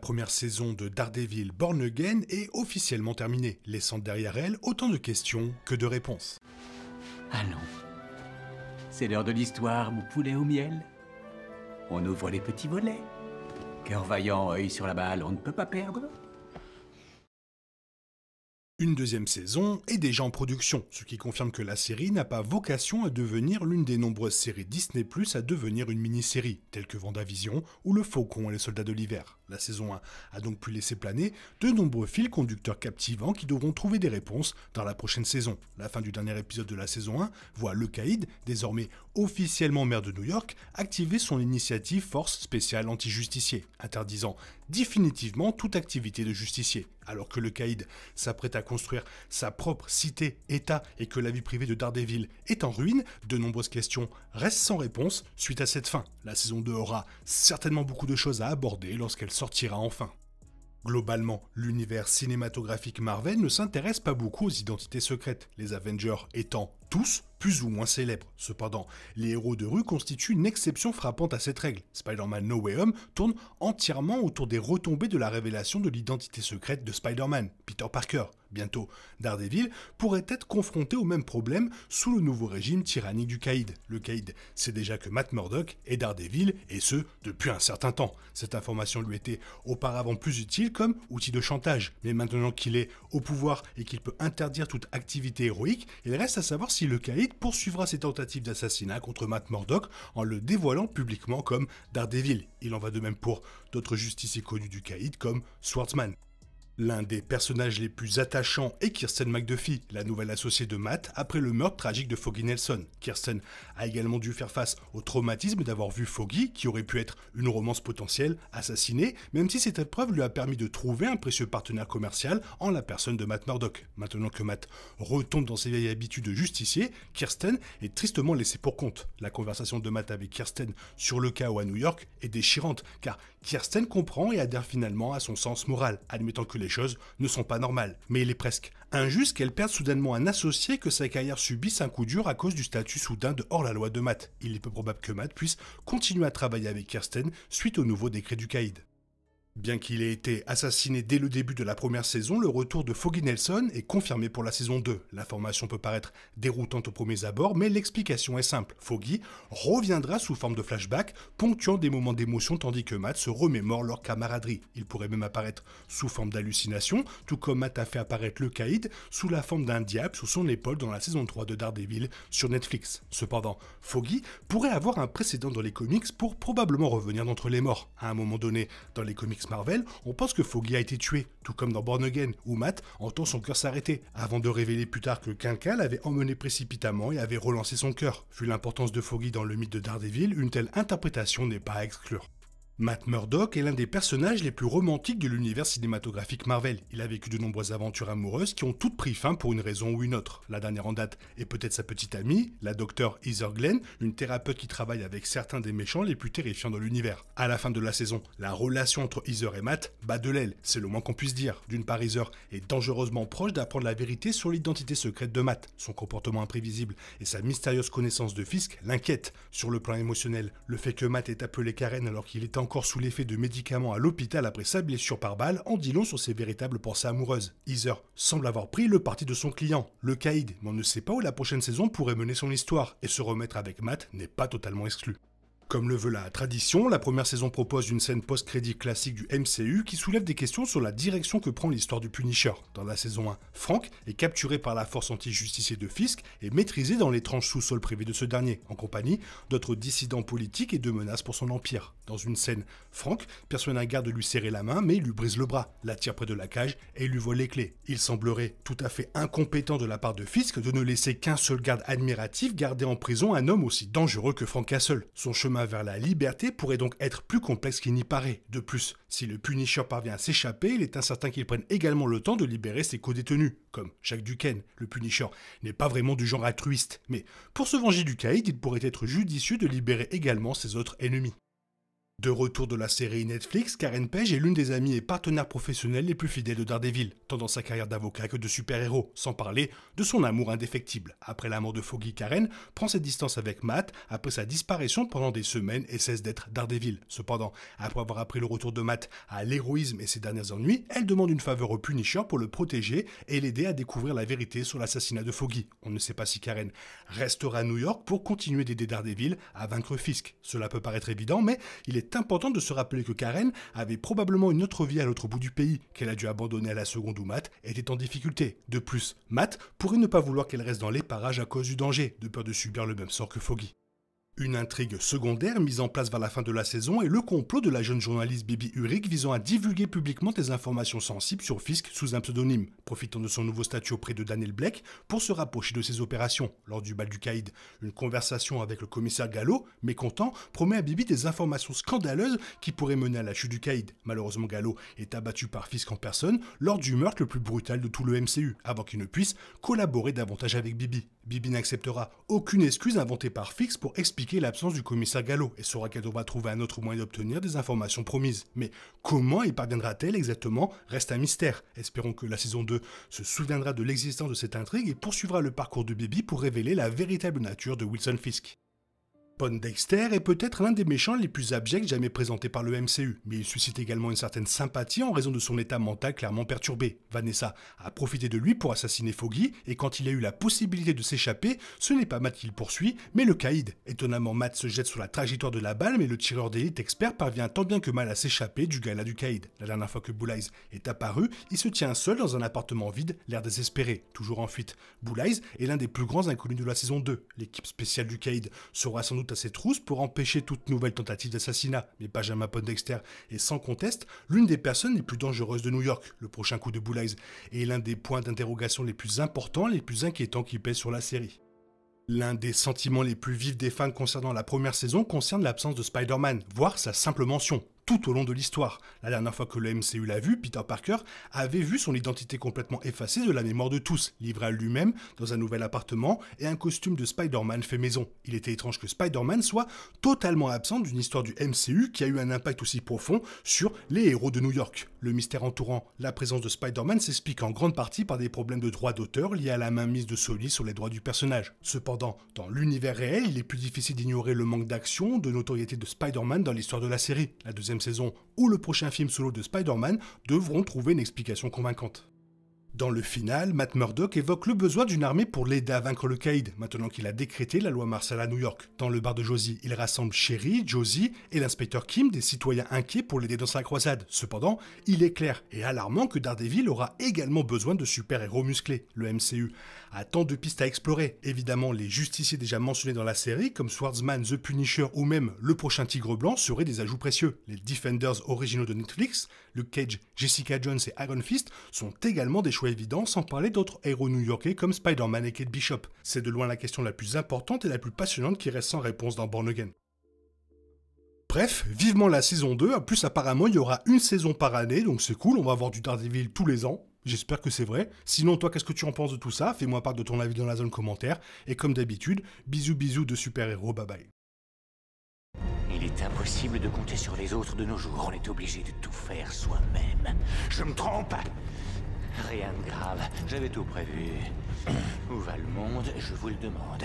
première saison de Daredevil Born Again est officiellement terminée, laissant derrière elle autant de questions que de réponses. Allons. C'est l'heure de l'histoire, mon poulet au miel. On ouvre les petits volets. Cœur vaillant, œil sur la balle, on ne peut pas perdre. Une deuxième saison est déjà en production, ce qui confirme que la série n'a pas vocation à devenir l'une des nombreuses séries Disney+, à devenir une mini-série, telle que WandaVision ou Le Faucon et les Soldats de l'Hiver. La saison 1 a donc pu laisser planer de nombreux fils conducteurs captivants qui devront trouver des réponses dans la prochaine saison. La fin du dernier épisode de la saison 1 voit le Caïd, désormais officiellement maire de New York, activer son initiative Force Spéciale Anti-Justicier, interdisant définitivement toute activité de justicier. Alors que le Caïd s'apprête à construire sa propre cité-État et que la vie privée de Daredevil est en ruine, de nombreuses questions restent sans réponse suite à cette fin. La saison 2 aura certainement beaucoup de choses à aborder lorsqu'elle sortira enfin. Globalement, l'univers cinématographique Marvel ne s'intéresse pas beaucoup aux identités secrètes, les Avengers étant tous plus ou moins célèbres. Cependant, les héros de rue constituent une exception frappante à cette règle. Spider-Man No Way Home tourne entièrement autour des retombées de la révélation de l'identité secrète de Spider-Man, Peter Parker. Bientôt, Daredevil pourrait être confronté au même problème sous le nouveau régime tyrannique du Caïd. Le Caïd sait déjà que Matt Murdock est Daredevil, et ce, depuis un certain temps. Cette information lui était auparavant plus utile comme outil de chantage, mais maintenant qu'il est au pouvoir et qu'il peut interdire toute activité héroïque, il reste à savoir si le Caïd poursuivra ses tentatives d'assassinat contre Matt Murdock en le dévoilant publiquement comme Daredevil. Il en va de même pour d'autres justiciers connus du Caïd comme Swordsman. L'un des personnages les plus attachants est Kirsten McDuffie, la nouvelle associée de Matt après le meurtre tragique de Foggy Nelson. Kirsten a également dû faire face au traumatisme d'avoir vu Foggy, qui aurait pu être une romance potentielle, assassiné, même si cette épreuve lui a permis de trouver un précieux partenaire commercial en la personne de Matt Murdock. Maintenant que Matt retombe dans ses vieilles habitudes de justicier, Kirsten est tristement laissée pour compte. La conversation de Matt avec Kirsten sur le chaos à New York est déchirante, car Kirsten comprend et adhère finalement à son sens moral, admettant que les choses ne sont pas normales. Mais il est presque injuste qu'elle perde soudainement un associé, que sa carrière subisse un coup dur à cause du statut soudain de hors-la-loi de Matt. Il est peu probable que Matt puisse continuer à travailler avec Kirsten suite au nouveau décret du Caïd. Bien qu'il ait été assassiné dès le début de la première saison, le retour de Foggy Nelson est confirmé pour la saison 2. L'information peut paraître déroutante aux premiers abords, mais l'explication est simple. Foggy reviendra sous forme de flashback, ponctuant des moments d'émotion tandis que Matt se remémore leur camaraderie. Il pourrait même apparaître sous forme d'hallucination, tout comme Matt a fait apparaître le Caïd sous la forme d'un diable sous son épaule dans la saison 3 de Daredevil sur Netflix. Cependant, Foggy pourrait avoir un précédent dans les comics pour probablement revenir d'entre les morts. À un moment donné, dans les comics Marvel, on pense que Foggy a été tué, tout comme dans Born Again, où Matt entend son cœur s'arrêter, avant de révéler plus tard que quelqu'un l'avait emmené précipitamment et avait relancé son cœur. Vu l'importance de Foggy dans le mythe de Daredevil, une telle interprétation n'est pas à exclure. Matt Murdock est l'un des personnages les plus romantiques de l'univers cinématographique Marvel. Il a vécu de nombreuses aventures amoureuses qui ont toutes pris fin pour une raison ou une autre. La dernière en date est peut-être sa petite amie, la docteure Heather Glenn, une thérapeute qui travaille avec certains des méchants les plus terrifiants de l'univers. À la fin de la saison, la relation entre Heather et Matt bat de l'aile, c'est le moins qu'on puisse dire. D'une part, Heather est dangereusement proche d'apprendre la vérité sur l'identité secrète de Matt. Son comportement imprévisible et sa mystérieuse connaissance de Fisk l'inquiètent. Sur le plan émotionnel, le fait que Matt ait appelé Karen alors qu'il était encore sous l'effet de médicaments à l'hôpital après sa blessure par balle en dit long sur ses véritables pensées amoureuses. Heather semble avoir pris le parti de son client, le Caïd, mais on ne sait pas où la prochaine saison pourrait mener son histoire, et se remettre avec Matt n'est pas totalement exclu. Comme le veut la tradition, la première saison propose une scène post-crédit classique du MCU qui soulève des questions sur la direction que prend l'histoire du Punisher. Dans la saison 1, Frank est capturé par la force anti-justicier de Fisk et maîtrisé dans l'étrange sous-sol privé de ce dernier, en compagnie d'autres dissidents politiques et de menaces pour son empire. Dans une scène, Frank perçoit un garde lui serrer la main mais lui brise le bras, l'attire près de la cage et lui vole les clés. Il semblerait tout à fait incompétent de la part de Fisk de ne laisser qu'un seul garde admiratif garder en prison un homme aussi dangereux que Frank Castle. Son chemin vers la liberté pourrait donc être plus complexe qu'il n'y paraît. De plus, si le Punisher parvient à s'échapper, il est incertain qu'il prenne également le temps de libérer ses co-détenus. Comme Jack Duquesne, le Punisher n'est pas vraiment du genre altruiste, mais pour se venger du Caïd, il pourrait être judicieux de libérer également ses autres ennemis. De retour de la série Netflix, Karen Page est l'une des amies et partenaires professionnels les plus fidèles de Daredevil, tant dans sa carrière d'avocat que de super-héros, sans parler de son amour indéfectible. Après la mort de Foggy, Karen prend ses distances avec Matt après sa disparition pendant des semaines et cesse d'être Daredevil. Cependant, après avoir appris le retour de Matt à l'héroïsme et ses derniers ennuis, elle demande une faveur au Punisher pour le protéger et l'aider à découvrir la vérité sur l'assassinat de Foggy. On ne sait pas si Karen restera à New York pour continuer d'aider Daredevil à vaincre Fisk. Cela peut paraître évident, mais il est important de se rappeler que Karen avait probablement une autre vie à l'autre bout du pays, qu'elle a dû abandonner à la seconde où Matt était en difficulté. De plus, Matt pourrait ne pas vouloir qu'elle reste dans les parages à cause du danger, de peur de subir le même sort que Foggy. Une intrigue secondaire mise en place vers la fin de la saison est le complot de la jeune journaliste Bibi Urick visant à divulguer publiquement des informations sensibles sur Fisk sous un pseudonyme, profitant de son nouveau statut auprès de Daniel Blake pour se rapprocher de ses opérations. Lors du bal du Caïd, une conversation avec le commissaire Gallo, mécontent, promet à Bibi des informations scandaleuses qui pourraient mener à la chute du Caïd. Malheureusement, Gallo est abattu par Fisk en personne lors du meurtre le plus brutal de tout le MCU, avant qu'il ne puisse collaborer davantage avec Bibi. Bibi n'acceptera aucune excuse inventée par Fisk pour expliquer l'absence du commissaire Gallo et saura qu'elle devra trouver un autre moyen d'obtenir des informations promises. Mais comment y parviendra-t-elle exactement reste un mystère. Espérons que la saison 2 se souviendra de l'existence de cette intrigue et poursuivra le parcours de Bibi pour révéler la véritable nature de Wilson Fisk. Dexter est peut-être l'un des méchants les plus abjects jamais présentés par le MCU, mais il suscite également une certaine sympathie en raison de son état mental clairement perturbé. Vanessa a profité de lui pour assassiner Foggy, et quand il a eu la possibilité de s'échapper, ce n'est pas Matt qui le poursuit, mais le Caïd. Étonnamment, Matt se jette sur la trajectoire de la balle, mais le tireur d'élite expert parvient tant bien que mal à s'échapper du gala du Caïd. La dernière fois que Blue Eyes est apparu, il se tient seul dans un appartement vide, l'air désespéré, toujours en fuite. Blue Eyes est l'un des plus grands inconnus de la saison 2. L'équipe spéciale du Caïd sera sans doute à ses trousses pour empêcher toute nouvelle tentative d'assassinat. Mais Benjamin Dexter est sans conteste l'une des personnes les plus dangereuses de New York. Le prochain coup de Blue Eyes est l'un des points d'interrogation les plus importants, les plus inquiétants qui pèsent sur la série. L'un des sentiments les plus vifs des fans concernant la première saison concerne l'absence de Spider-Man, voire sa simple mention. Tout au long de l'histoire. La dernière fois que le MCU l'a vu, Peter Parker avait vu son identité complètement effacée de la mémoire de tous, livré à lui-même dans un nouvel appartement et un costume de Spider-Man fait maison. Il était étrange que Spider-Man soit totalement absent d'une histoire du MCU qui a eu un impact aussi profond sur les héros de New York. Le mystère entourant la présence de Spider-Man s'explique en grande partie par des problèmes de droits d'auteur liés à la mainmise de Sony sur les droits du personnage. Cependant, dans l'univers réel, il est plus difficile d'ignorer le manque d'action, de notoriété de Spider-Man dans l'histoire de la série. La deuxième saison ou le prochain film solo de Spider-Man devront trouver une explication convaincante. Dans le final, Matt Murdock évoque le besoin d'une armée pour l'aider à vaincre le Caïd, maintenant qu'il a décrété la loi martiale à New York. Dans le bar de Josie, il rassemble Sherry, Josie et l'inspecteur Kim, des citoyens inquiets pour l'aider dans sa croisade. Cependant, il est clair et alarmant que Daredevil aura également besoin de super-héros musclés. Le MCU a tant de pistes à explorer. Évidemment, les justiciers déjà mentionnés dans la série, comme Swordsman, The Punisher ou même le prochain Tigre Blanc, seraient des ajouts précieux. Les Defenders originaux de Netflix, Luke Cage, Jessica Jones et Iron Fist sont également des choix évidents, sans parler d'autres héros new-yorkais comme Spider-Man et Kate Bishop. C'est de loin la question la plus importante et la plus passionnante qui reste sans réponse dans Born Again. Bref, vivement la saison 2, en plus apparemment il y aura une saison par année, donc c'est cool, on va avoir du Daredevil tous les ans. J'espère que c'est vrai. Sinon, toi, qu'est-ce que tu en penses de tout ça? Fais-moi part de ton avis dans la zone commentaire. Et comme d'habitude, bisous bisous de super-héros, bye bye. Il est impossible de compter sur les autres de nos jours. On est obligé de tout faire soi-même. Je me trompe? Rien de grave. J'avais tout prévu. Où va le monde? Je vous le demande.